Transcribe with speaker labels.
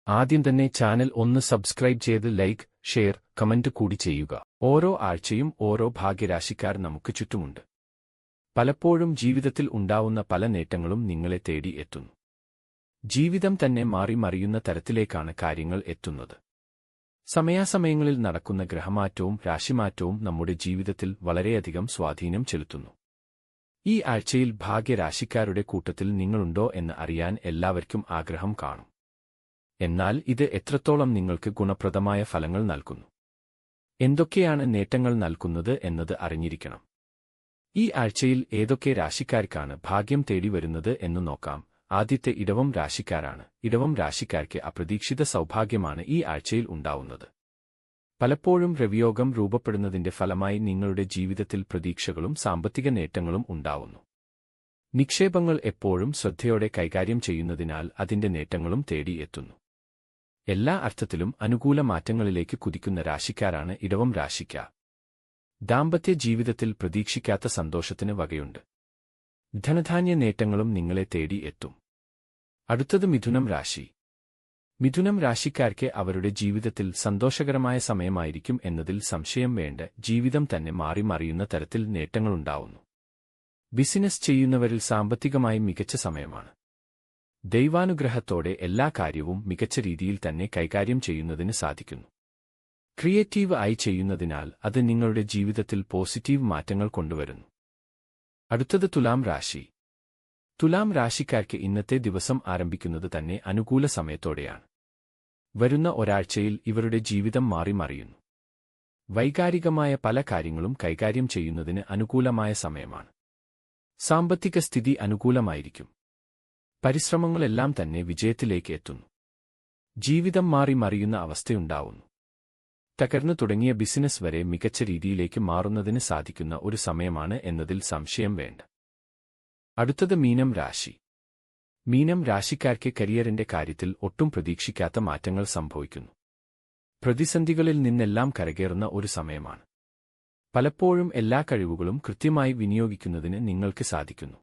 Speaker 1: ആദ്യം തന്നെ ചാനൽ ഒന്ന് സബ്സ്ക്രൈബ് ചെയ്ത് ലൈക്ക്, ഷെയർ, കമന്റ് കൂടി ചെയ്യുക. ഓരോ ആഴ്ചയും ഓരോ ഭാഗ്യരാശിക്കാർ നമുക്ക് ചുറ്റുമുണ്ട്. പലപ്പോഴും ജീവിതത്തിൽ ഉണ്ടാവുന്ന പല നേട്ടങ്ങളും നിങ്ങളെ തേടി എത്തുന്നു. ജീവിതം തന്നെ മാറി മറിയുന്ന തരത്തിലേക്കാണ് കാര്യങ്ങൾ എത്തുന്നത്. സമയാസമയങ്ങളിൽ നടക്കുന്ന ഗ്രഹമാറ്റവും രാശിമാറ്റവും നമ്മുടെ ജീവിതത്തിൽ വളരെയധികം സ്വാധീനം ചെലുത്തുന്നു. ഈ ആഴ്ചയിൽ ഭാഗ്യരാശിക്കാരുടെ കൂട്ടത്തിൽ നിങ്ങളുണ്ടോ എന്ന് അറിയാൻ എല്ലാവർക്കും ആഗ്രഹം കാണും. എന്നാൽ ഇത് എത്രത്തോളം നിങ്ങൾക്ക് ഗുണപ്രദമായ ഫലങ്ങൾ നൽകുന്നു, എന്തൊക്കെയാണ് നേട്ടങ്ങൾ നൽകുന്നത് എന്നത് അറിഞ്ഞിരിക്കണം. ഈ ആഴ്ചയിൽ ഏതൊക്കെ രാശിക്കാർക്കാണ് ഭാഗ്യം തേടി വരുന്നത് എന്ന് നോക്കാം. ആദ്യത്തെ ഇടവം രാശിക്കാരാണ്. ഇടവം രാശിക്കാർക്ക് അപ്രതീക്ഷിത സൗഭാഗ്യമാണ് ഈ ആഴ്ചയിൽ ഉണ്ടാവുന്നത്. പലപ്പോഴും രവിയോഗം രൂപപ്പെടുന്നതിന്റെ ഫലമായി നിങ്ങളുടെ ജീവിതത്തിൽ പ്രതീക്ഷകളും സാമ്പത്തിക നേട്ടങ്ങളും ഉണ്ടാവുന്നു. നിക്ഷേപങ്ങൾ എപ്പോഴും ശ്രദ്ധയോടെ കൈകാര്യം ചെയ്യുന്നതിനാൽ അതിന്റെ നേട്ടങ്ങളും തേടി എത്തുന്നു. എല്ലാ അർത്ഥത്തിലും അനുകൂല മാറ്റങ്ങളിലേക്ക് കുതിക്കുന്ന രാശിക്കാരാണ് ഇടവം രാശിക്കാർ. ദാമ്പത്യ ജീവിതത്തിൽ പ്രതീക്ഷിക്കാത്ത സന്തോഷത്തിന് വകയുണ്ട്. ധനധാന്യ നേട്ടങ്ങളും നിങ്ങളെ തേടി എത്തും. അടുത്തത് മിഥുനം രാശി. മിഥുനം രാശിക്കാർക്ക് അവരുടെ ജീവിതത്തിൽ സന്തോഷകരമായ സമയമായിരിക്കും എന്നതിൽ സംശയം വേണ്ട. ജീവിതം തന്നെ മാറി മറിയുന്ന തരത്തിൽ നേട്ടങ്ങളുണ്ടാവുന്നു. ബിസിനസ് ചെയ്യുന്നവരിൽ സാമ്പത്തികമായി മികച്ച സമയമാണ്. ദൈവാനുഗ്രഹത്തോടെ എല്ലാ കാര്യവും മികച്ച രീതിയിൽ തന്നെ കൈകാര്യം ചെയ്യുന്നതിന് സാധിക്കുന്നു. ക്രിയേറ്റീവ് ആയി ചെയ്യുന്നതിനാൽ അത് നിങ്ങളുടെ ജീവിതത്തിൽ പോസിറ്റീവ് മാറ്റങ്ങൾ കൊണ്ടുവരുന്നു. അടുത്തത് തുലാം രാശി. തുലാം രാശിക്കാർക്ക് ഇന്നത്തെ ദിവസം ആരംഭിക്കുന്നത് തന്നെ അനുകൂല സമയത്തോടെയാണ്. വരുന്ന ഒരാഴ്ചയിൽ ഇവരുടെ ജീവിതം മാറി മറിയുന്നു. വൈകാരികമായ പല കാര്യങ്ങളും കൈകാര്യം ചെയ്യുന്നതിന് അനുകൂലമായ സമയമാണ്. സാമ്പത്തിക സ്ഥിതി അനുകൂലമായിരിക്കും. പരിശ്രമങ്ങളെല്ലാം തന്നെ വിജയത്തിലേക്ക് എത്തുന്നു. ജീവിതം മാറി മറിയുന്ന അവസ്ഥയുണ്ടാവുന്നു. തകർന്നു തുടങ്ങിയ ബിസിനസ് വരെ മികച്ച രീതിയിലേക്ക് മാറുന്നതിന് സാധിക്കുന്ന ഒരു സമയമാണ് എന്നതിൽ സംശയം വേണ്ട. അടുത്തത് മീനം രാശി. മീനം രാശിക്കാർക്ക് കരിയറിന്റെ കാര്യത്തിൽ ഒട്ടും പ്രതീക്ഷിക്കാത്ത മാറ്റങ്ങൾ സംഭവിക്കുന്നു. പ്രതിസന്ധികളിൽ നിന്നെല്ലാം കരകയറുന്ന ഒരു സമയമാണ്. പലപ്പോഴും എല്ലാ കഴിവുകളും കൃത്യമായി വിനിയോഗിക്കുന്നതിന് നിങ്ങൾക്ക് സാധിക്കുന്നു.